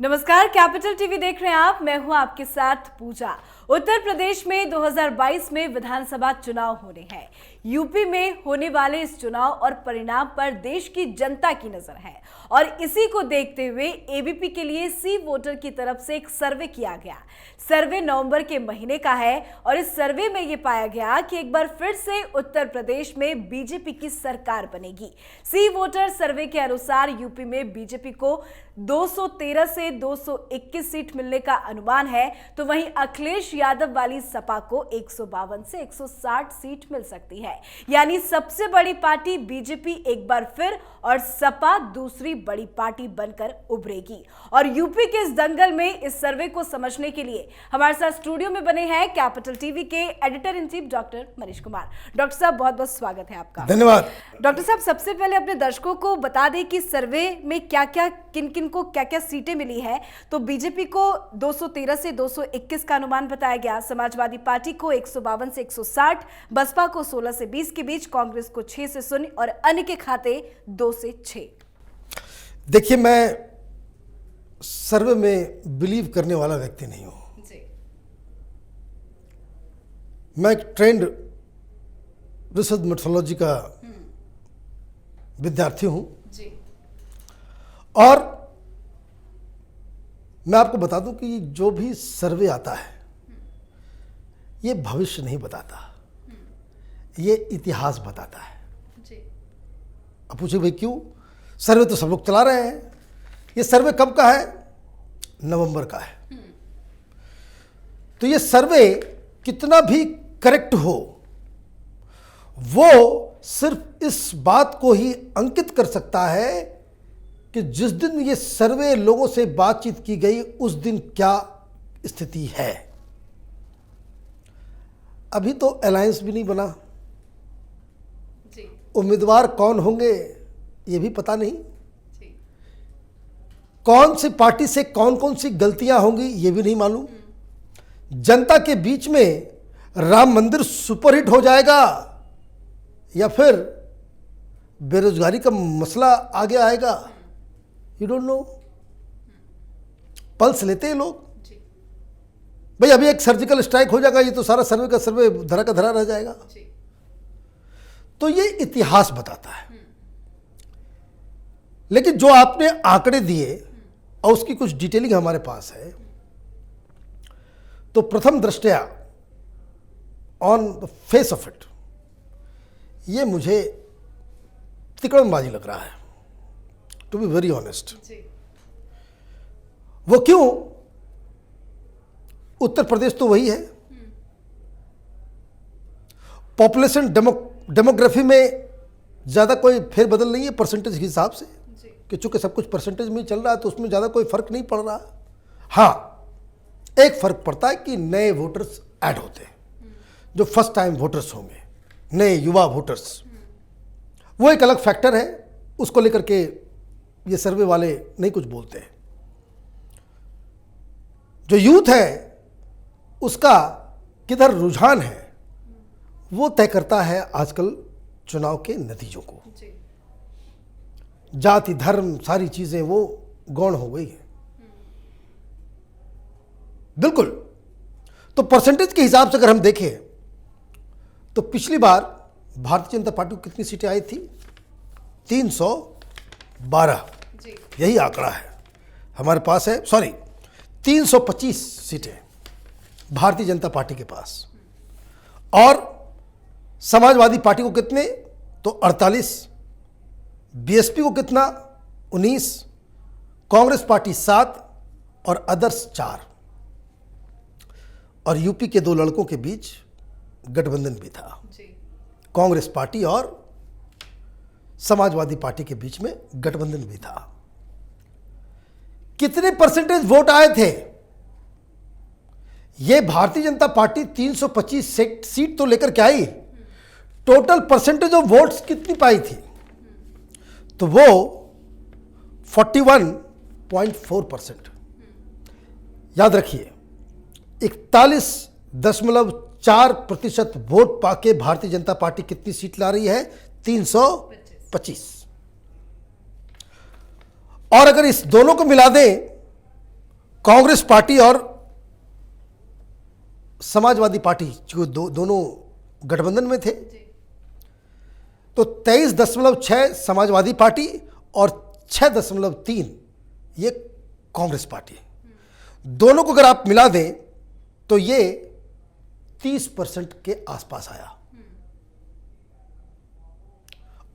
नमस्कार, capital TV देख रहे हैं आप। मैं हूं आपके साथ पूजा। उत्तर प्रदेश में 2022 में विधानसभा चुनाव होने हैं। यूपी में होने वाले इस चुनाव और परिणाम पर देश की जनता की नजर है और इसी को देखते हुए एबीपी के लिए सी वोटर की तरफ से एक सर्वे किया गया। सर्वे नवंबर के महीने का है और इस सर्वे में यह पाया गया कि एक बार फिर से उत्तर प्रदेश में बीजेपी की सरकार बनेगी। सी वोटर सर्वे के अनुसार यूपी में बीजेपी को 213 से 221 सीट मिलने का अनुमान है, तो वहीं अखिलेश यादव वाली सपा को 152 से 160 सीट मिल सकती है। यानी सबसे बड़ी पार्टी बीजेपी एक बार फिर और सपा दूसरी बड़ी पार्टी बनकर उभरेगी। और यूपी के इस दंगल में इस सर्वे को समझने के लिए हमारे साथ स्टूडियो में बने हैं कैपिटल टीवी के editor in chief doctor Manish Kumar. Doctor साहब, बहुत बहुत स्वागत है आपका। धन्यवाद। डॉक्टर साहब, सबसे पहले अपने दर्शकों को बता दें कि सर्वे में किन को क्या सीटें मिली है। तो बीजेपी को 213 से 221 का अनुमान बताया गया, समाजवादी पार्टी को 152 से 160, बसपा को 16 से 20 के बीच, कांग्रेस को 6 से 0 और अन्य के खाते 2 से 6। देखिए, मैं सर्वे में बिलीव करने वाला व्यक्ति नहीं हूं। मैं एक ट्रेंड रिसर्च मेथोडोलॉजी का विद्यार्थी हूं जी। और मैं आपको बता दूं कि जो भी सर्वे आता है ये भविष्य नहीं बताता, ये इतिहास बताता है जी। अब पूछे भाई क्यों? सर्वे तो सब लोग चला रहे हैं। ये सर्वे कब का है? नवंबर का है। तो ये सर्वे कितना भी करेक्ट हो, वो सिर्फ इस बात को ही अंकित कर सकता है कि जिस दिन ये सर्वे लोगों से बातचीत की गई उस दिन क्या स्थिति है। अभी तो अलायंस भी नहीं बना जी। उम्मीदवार कौन होंगे ये भी पता नहीं जी। कौन सी पार्टी से कौन कौन सी गलतियां होंगी ये भी नहीं मालूम। जनता के बीच में राम मंदिर सुपरहिट हो जाएगा या फिर बेरोजगारी का मसला आगे आएगा, यू डोंट नो। पल्स लेते हैं लोग भाई, अभी एक सर्जिकल स्ट्राइक हो जाएगा, ये तो सारा सर्वे का सर्वे धरा का धरा रह जाएगा। तो ये इतिहास बताता है। लेकिन जो आपने आंकड़े दिए और उसकी कुछ डिटेलिंग हमारे पास है, तो प्रथम दृष्टया on the face of it ये मुझे तिकड़मबाजी लग रहा है, टू बी वेरी ऑनेस्ट। वो क्यों? उत्तर प्रदेश तो वही है, पॉपुलेशन डेमोग्राफी में ज़्यादा कोई फेरबदल नहीं है परसेंटेज के हिसाब से, कि चूंकि सब कुछ परसेंटेज में चल रहा है तो उसमें ज़्यादा कोई फर्क नहीं पड़ रहा। हाँ, एक फर्क पड़ता है कि नए वोटर्स ऐड होते हैं, जो फर्स्ट टाइम वोटर्स होंगे, नए युवा वोटर्स, वो एक अलग फैक्टर है। उसको लेकर के ये सर्वे वाले नहीं कुछ बोलते हैं। जो यूथ है उसका किधर रुझान है वो तय करता है आजकल चुनाव के नतीजों को। जाति धर्म सारी चीजें वो गौण हो गई है बिल्कुल। तो परसेंटेज के हिसाब से अगर हम देखें तो पिछली बार भारतीय जनता पार्टी को कितनी सीटें आई थी? 312 यही आंकड़ा है हमारे पास है। सॉरी, 325 सीटें भारतीय जनता पार्टी के पास, और समाजवादी पार्टी को कितने? तो 48, बीएसपी को कितना? 19, कांग्रेस पार्टी 7 और अदर्स 4। और यूपी के दो लड़कों के बीच गठबंधन भी था, कांग्रेस पार्टी और समाजवादी पार्टी के बीच में गठबंधन भी था। कितने परसेंटेज वोट आए थे? ये भारतीय जनता पार्टी 325 सीट तो लेकर के आई, टोटल परसेंटेज ऑफ वोट्स कितनी पाई थी? तो वो 41.4%। याद रखिए, 41.4% वोट पाके भारतीय जनता पार्टी कितनी सीट ला रही है? 325। और अगर इस दोनों को मिला दें कांग्रेस पार्टी और समाजवादी पार्टी जो दोनों गठबंधन में थे, तो 23.6 समाजवादी पार्टी और 6.3 ये कांग्रेस पार्टी, दोनों को अगर आप मिला दें तो ये 30% के आसपास आया।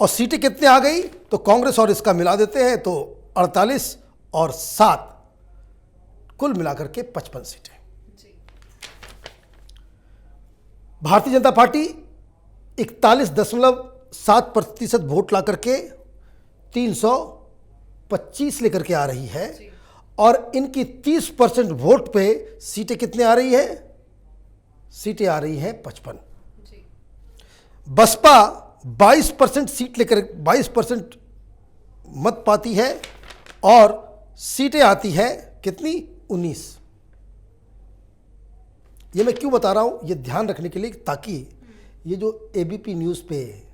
और सीटें कितने आ गई, तो कांग्रेस और इसका मिला देते हैं तो 48 और 7 कुल मिलाकर के 55 सीटें। भारतीय जनता पार्टी 41.7% वोट ला करके 325 लेकर के आ रही है, और इनकी 30% वोट पे सीटें कितने आ रही है, सीटें आ रही हैं 55। बसपा 22% सीट लेकर 22% मत पाती है और सीटें आती है कितनी, 19। ये मैं क्यों बता रहा हूं, ये ध्यान रखने के लिए ताकि ये जो एबीपी न्यूज़ पे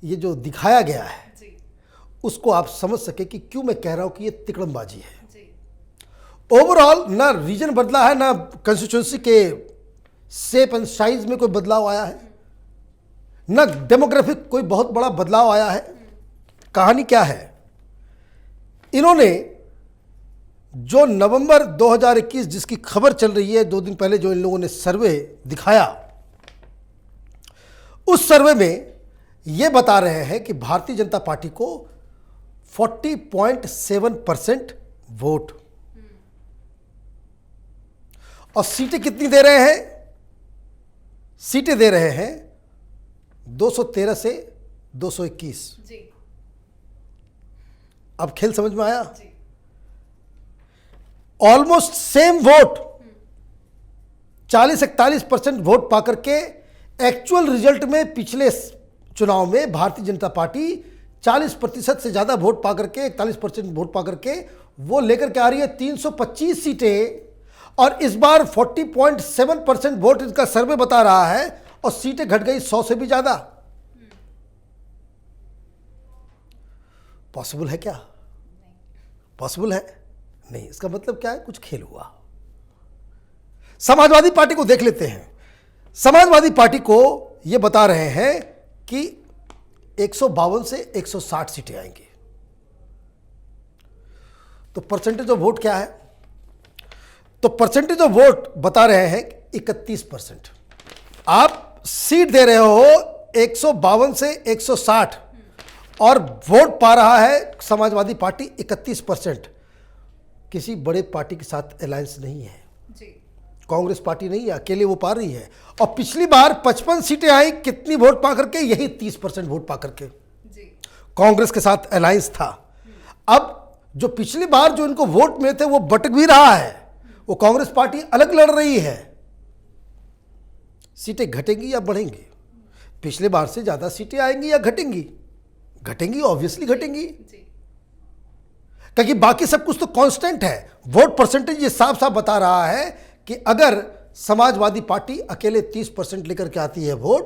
ये जो दिखाया गया है उसको आप समझ सके कि क्यों मैं कह रहा हूं कि ये तिकड़मबाजी है। ओवरऑल ना रीजन बदला है, ना कंस्टिट्यूंसी के शेप एंड साइज में कोई बदलाव आया है, ना डेमोग्राफिक कोई बहुत बड़ा बदलाव आया है। कहानी क्या है, इन्होंने जो नवंबर 2021 जिसकी खबर चल रही है, 2 दिन पहले जो इन लोगों ने सर्वे दिखाया, उस सर्वे में ये बता रहे हैं कि भारतीय जनता पार्टी को 40.7% वोट, और सीटें कितनी दे रहे हैं, सीटें दे रहे हैं 213 से 221। अब खेल समझ में आया, ऑलमोस्ट सेम वोट, 40-41% वोट पाकर के एक्चुअल रिजल्ट में पिछले चुनाव में भारतीय जनता पार्टी 40% से ज्यादा वोट पाकर के 41% वोट पाकर के वो लेकर के आ रही है 325 सीटें, और इस बार 40.7% वोट इनका सर्वे बता रहा है, और सीटें घट गई 100 से भी ज्यादा। पॉसिबल है क्या, पॉसिबल है नहीं। इसका मतलब क्या है, कुछ खेल हुआ। समाजवादी पार्टी को देख लेते हैं। समाजवादी पार्टी को यह बता रहे हैं कि 152 से 160 सीटें आएंगी। तो परसेंटेज ऑफ वोट क्या है, तो परसेंटेज ऑफ वोट बता रहे हैं 31%। आप सीट दे रहे हो 152 से 160 और वोट पा रहा है समाजवादी पार्टी 31%। किसी बड़े पार्टी के साथ अलायंस नहीं है, कांग्रेस पार्टी नहीं है, अकेले वो पा रही है। और पिछली बार 55 सीटें आई, कितनी वोट पा करके, यही 30% वोट पा करके कांग्रेस के साथ अलायंस था। अब जो पिछली बार जो इनको वोट मिले थे वो बट भी रहा है, वो कांग्रेस पार्टी अलग लड़ रही है। सीटें घटेंगी या बढ़ेंगी, पिछले बार से ज्यादा सीटें आएंगी या घटेंगी, घटेंगी, ऑब्वियसली घटेंगी, क्योंकि बाकी सब कुछ तो कांस्टेंट है। वोट परसेंटेज ये साफ साफ बता रहा है कि अगर समाजवादी पार्टी अकेले 30% लेकर के आती है वोट,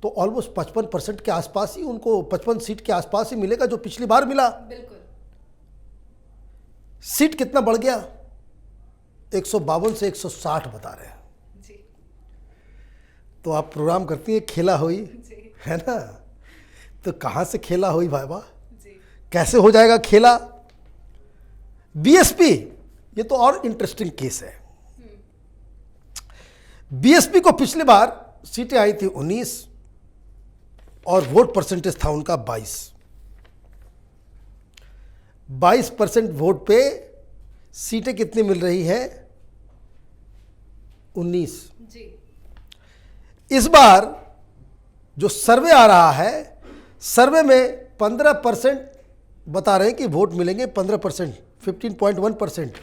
तो ऑलमोस्ट 55% के आसपास ही उनको, 55 सीट के आसपास ही मिलेगा जो पिछली बार मिला। बिल्कुल। सीट कितना बढ़ गया, 152 से 160 बता रहे हैं जी। तो आप प्रोग्राम करती है खेला हुई है ना, तो कहां से खेला हुई भाईबा, कैसे हो जाएगा खेला। बीएसपी, ये तो और इंटरेस्टिंग केस है। बीएसपी को पिछली बार सीटें आई थी 19 और वोट परसेंटेज था उनका 22% वोट पे सीटें कितनी मिल रही है, 19 जी। इस बार जो सर्वे आ रहा है, सर्वे में 15% बता रहे हैं कि वोट मिलेंगे, 15%, 15.1%,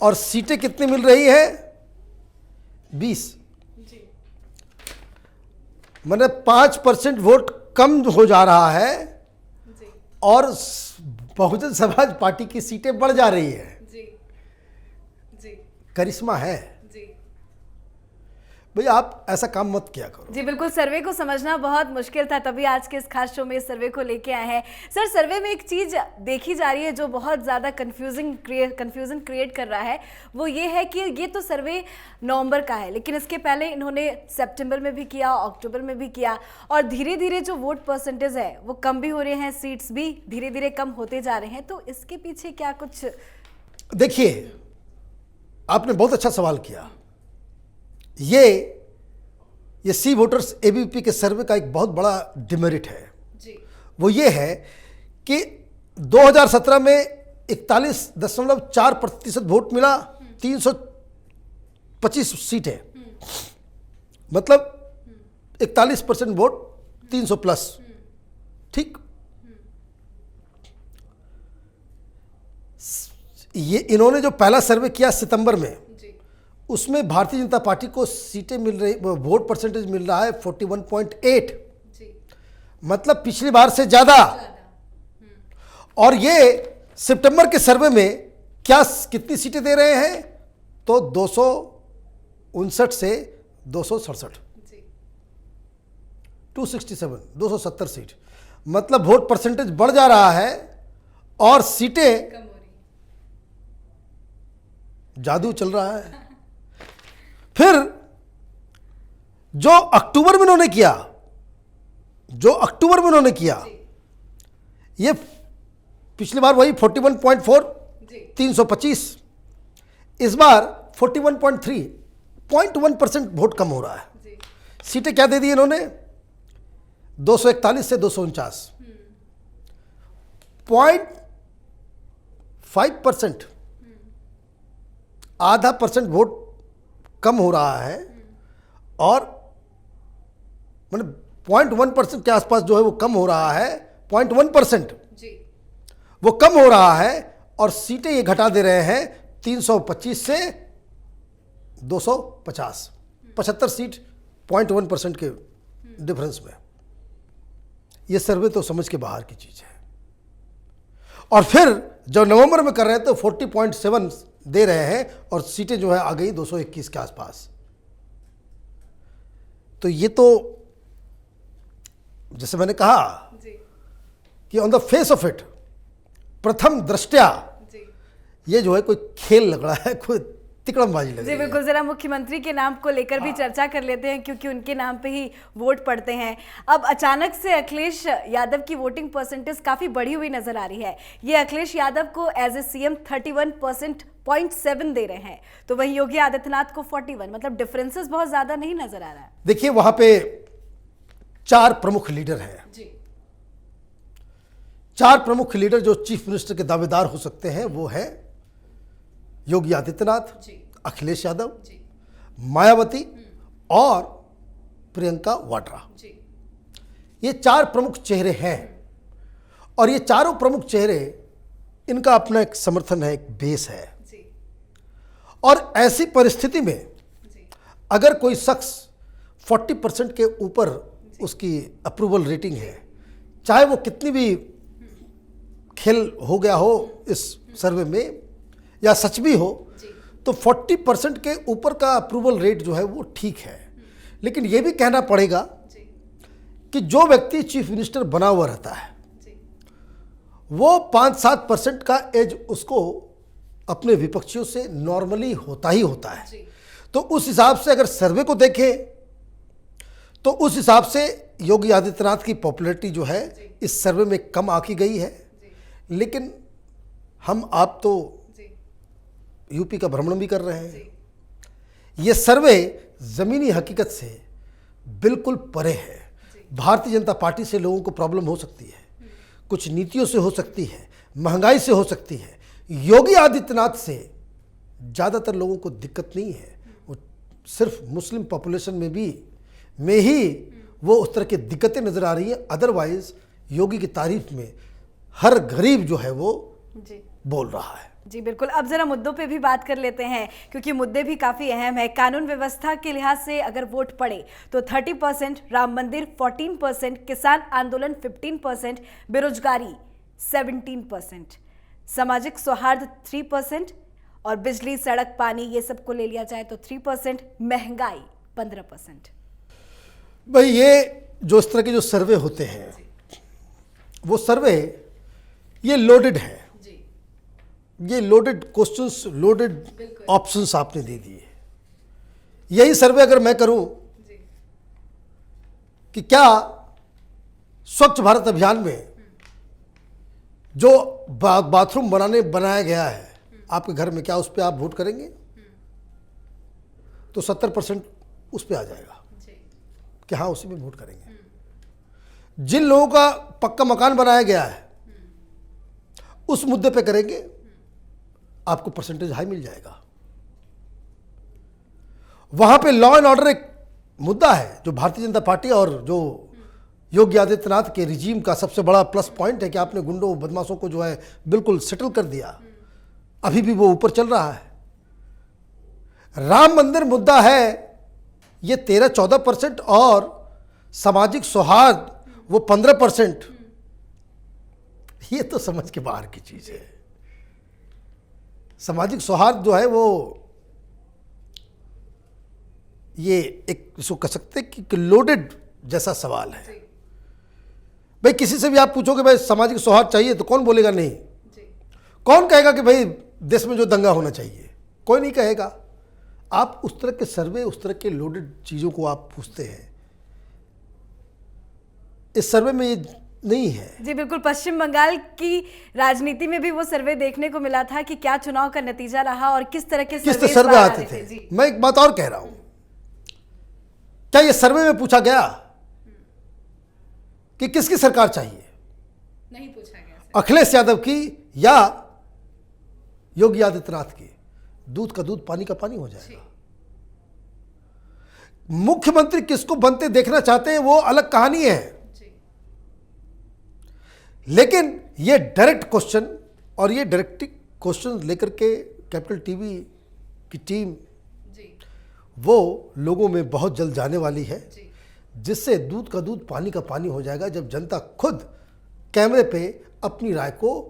और सीटें कितनी मिल रही है, 20। मतलब 5% वोट कम हो जा रहा है जी। और बहुजन समाज पार्टी की सीटें बढ़ जा रही है जी। जी। करिश्मा है जी। भैया आप ऐसा काम मत किया करो। जी बिल्कुल, सर्वे को समझना बहुत मुश्किल था, तभी आज के इस खास शो में इस सर्वे को लेके आए हैं। सर, सर्वे में एक चीज़ देखी जा रही है जो बहुत ज़्यादा कन्फ्यूजन क्रिएट कर रहा है, वो ये है कि ये तो सर्वे नवंबर का है, लेकिन इसके पहले इन्होंने सितंबर में भी किया, अक्टूबर में भी किया, और धीरे धीरे जो वोट परसेंटेज है वो कम भी हो रहे हैं, सीट्स भी धीरे धीरे कम होते जा रहे हैं। तो इसके पीछे क्या कुछ? देखिए, आपने बहुत अच्छा सवाल किया। ये सी वोटर्स एबीवीपी के सर्वे का एक बहुत बड़ा डिमेरिट है जी। वो ये है कि 2017 में 41.4% वोट मिला, 325 सीटें, मतलब 41% वोट 300 प्लस, ठीक। ये इन्होंने जो पहला सर्वे किया सितंबर में, उसमें भारतीय जनता पार्टी को सीटें मिल रही, वोट परसेंटेज मिल रहा है 41.8, मतलब पिछली बार से ज्यादा। और ये सितंबर के सर्वे में कितनी सीटें दे रहे हैं, तो 259 से 267, 270 सीट, मतलब वोट परसेंटेज बढ़ जा रहा है और सीटें जादू चल रहा है। फिर जो अक्टूबर में इन्होंने किया, ये पिछली बार वही 41.4, 325, इस बार 41.3, 0.1% वोट कम हो रहा है। सीटें क्या दे दी इन्होंने, 241 से 249, 0.5%, आधा परसेंट वोट कम हो रहा है, और मतलब 0.1% के आसपास जो है वो कम हो रहा है, 0.1% वो कम हो रहा है, और सीटें ये घटा दे रहे हैं 325 से 250, 75 सीट 0.1% के डिफरेंस में। ये सर्वे तो समझ के बाहर की चीज है। और फिर जब नवंबर में कर रहे हैं तो 40.7 दे रहे हैं, और सीटें जो है आ गई 221 के आसपास। तो ये तो जैसे मैंने कहा कि on the face of it, प्रथम दृष्टया ये जो है कोई खेल लग रहा है, कोई तिकड़मबाजी लग रही है। जी बिल्कुल, जरा मुख्यमंत्री के नाम को लेकर भी चर्चा कर लेते हैं, क्योंकि उनके नाम पे ही वोट पड़ते हैं। अब अचानक से अखिलेश यादव की वोटिंग परसेंटेज काफी बढ़ी हुई नजर आ रही है। ये अखिलेश यादव को एज ए सीएम 31.7 दे रहे हैं, तो वहीं योगी आदित्यनाथ को 41, मतलब डिफरेंसेस बहुत ज्यादा नहीं नजर आ रहा है। देखिए, वहां पे 4 प्रमुख लीडर हैं जी। 4 प्रमुख लीडर जो चीफ मिनिस्टर के दावेदार हो सकते हैं, वो है योगी आदित्यनाथ, अखिलेश यादव, मायावती और प्रियंका वाड्रा। ये 4 प्रमुख चेहरे हैं, और ये चारों प्रमुख चेहरे, इनका अपना एक समर्थन है, एक बेस है। और ऐसी परिस्थिति में अगर कोई शख्स 40% के ऊपर उसकी अप्रूवल रेटिंग है, चाहे वो कितनी भी खेल हो गया हो इस सर्वे में या सच भी हो, तो 40% के ऊपर का अप्रूवल रेट जो है वो ठीक है। लेकिन ये भी कहना पड़ेगा कि जो व्यक्ति चीफ मिनिस्टर बना हुआ रहता है, वो 5-7% का एज उसको अपने विपक्षियों से नॉर्मली होता ही होता है। तो उस हिसाब से अगर सर्वे को देखें, तो उस हिसाब से योगी आदित्यनाथ की पॉपुलैरिटी जो है इस सर्वे में कम आंकी गई है। लेकिन आप तो यूपी का भ्रमण भी कर रहे हैं, ये सर्वे जमीनी हकीकत से बिल्कुल परे है। भारतीय जनता पार्टी से लोगों को प्रॉब्लम हो सकती है, कुछ नीतियों से हो सकती है, महंगाई से हो सकती है। योगी आदित्यनाथ से ज़्यादातर लोगों को दिक्कत नहीं है, वो सिर्फ मुस्लिम पॉपुलेशन में ही वो उस तरह की दिक्कतें नज़र आ रही हैं। अदरवाइज योगी की तारीफ में हर गरीब जो है वो बोल रहा है। जी बिल्कुल, अब जरा मुद्दों पे भी बात कर लेते हैं, क्योंकि मुद्दे भी काफ़ी अहम है। कानून व्यवस्था के लिहाज से अगर वोट पड़े तो 30%, राम मंदिर 14%, किसान आंदोलन 15%, बेरोजगारी 17%, सामाजिक सौहार्द 3%, और बिजली, सड़क, पानी ये सब को ले लिया जाए तो 3%, महंगाई 15%? भाई ये जो इस तरह के जो सर्वे होते हैं, वो सर्वे ये लोडेड है, ये लोडेड क्वेश्चंस, लोडेड ऑप्शंस आपने दे दिए। यही सर्वे अगर मैं करूं कि क्या स्वच्छ भारत अभियान में जो बाथरूम बनाया गया है आपके घर में, क्या उस पर आप वोट करेंगे? तो 70% उस पर आ जाएगा कि हाँ उसी में वोट करेंगे। जिन लोगों का पक्का मकान बनाया गया है उस मुद्दे पे करेंगे, आपको परसेंटेज हाई मिल जाएगा। वहां पे लॉ एंड ऑर्डर एक मुद्दा है जो भारतीय जनता पार्टी और जो योगी आदित्यनाथ के रिजीम का सबसे बड़ा प्लस पॉइंट है कि आपने गुंडों बदमाशों को जो है बिल्कुल सेटल कर दिया। अभी भी वो ऊपर चल रहा है। राम मंदिर मुद्दा है ये 13-14% और सामाजिक सौहार्द वो 15%। ये तो समझ के बाहर की चीज है। सामाजिक सौहार्द जो है वो ये एक इसको कह सकते हैं कि लोडेड जैसा सवाल है। भाई किसी से भी आप पूछोगे भाई सामाजिक सौहार्द चाहिए तो कौन बोलेगा नहीं? कौन कहेगा कि भाई देश में जो दंगा होना चाहिए? कोई नहीं कहेगा। आप उस तरह के सर्वे, उस तरह के लोडेड चीजों को आप पूछते हैं। इस सर्वे में ये नहीं है। जी बिल्कुल, पश्चिम बंगाल की राजनीति में भी वो सर्वे देखने को मिला था कि क्या चुनाव का नतीजा रहा और किस तरह के सर्वे आते थे। मैं एक बात और कह रहा हूं, क्या ये सर्वे में पूछा गया कि किसकी सरकार चाहिए? नहीं पूछा गया। अखिलेश यादव की या योगी आदित्यनाथ की? दूध का दूध पानी का पानी हो जाएगा। मुख्यमंत्री किसको बनते देखना चाहते हैं वो अलग कहानी है, लेकिन ये डायरेक्ट क्वेश्चन और ये डायरेक्ट क्वेश्चन लेकर के कैपिटल टीवी की टीम वो लोगों में बहुत जल्द जाने वाली है, जिससे दूध का दूध पानी का पानी हो जाएगा जब जनता खुद कैमरे पे अपनी राय को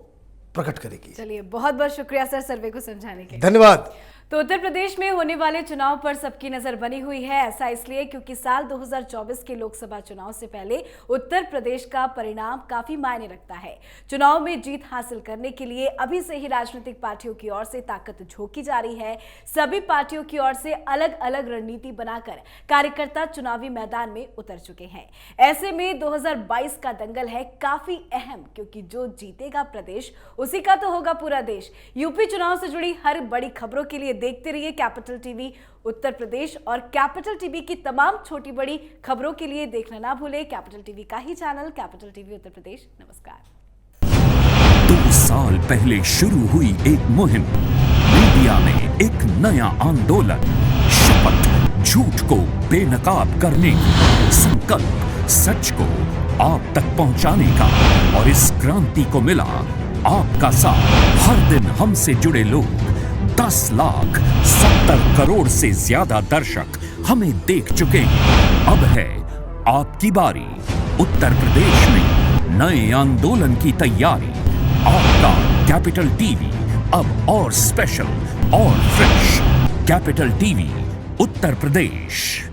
प्रकट करेगी। चलिए, बहुत बहुत शुक्रिया सर सर्वे को समझाने के लिए। धन्यवाद। तो उत्तर प्रदेश में होने वाले चुनाव पर सबकी नजर बनी हुई है। ऐसा इसलिए क्योंकि साल 2024 के लोकसभा चुनाव से पहले उत्तर प्रदेश का परिणाम काफी मायने रखता है। चुनाव में जीत हासिल करने के लिए अभी से ही राजनीतिक पार्टियों की ओर से ताकत झोंकी जा रही है। सभी पार्टियों की ओर से अलग अलग रणनीति बनाकर कार्यकर्ता चुनावी मैदान में उतर चुके हैं। ऐसे में 2022 का दंगल है काफी अहम, क्योंकि जो जीतेगा प्रदेश उसी का तो होगा पूरा देश। यूपी चुनाव से जुड़ी हर बड़ी खबरों के लिए देखते रहिए कैपिटल टीवी उत्तर प्रदेश, और कैपिटल टीवी की तमाम छोटी बड़ी खबरों के लिए देखना ना भूलें कैपिटल टीवी का ही channel capital TV Uttar Pradesh. नमस्कार। 2 साल पहले शुरू हुई एक मुहिम, मीडिया में एक नया आंदोलन, शपथ झूठ को बेनकाब करने की, संकल्प सच को आप तक पहुंचाने का, और इस क्रांति को मिला आपका साथ। हर दिन हमसे जुड़े लोग, 10,70 करोड़ से ज्यादा दर्शक हमें देख चुके हैं। अब है आपकी बारी। उत्तर प्रदेश में नए आंदोलन की तैयारी। आपका कैपिटल टीवी अब और स्पेशल और fresh. Capital TV Uttar Pradesh.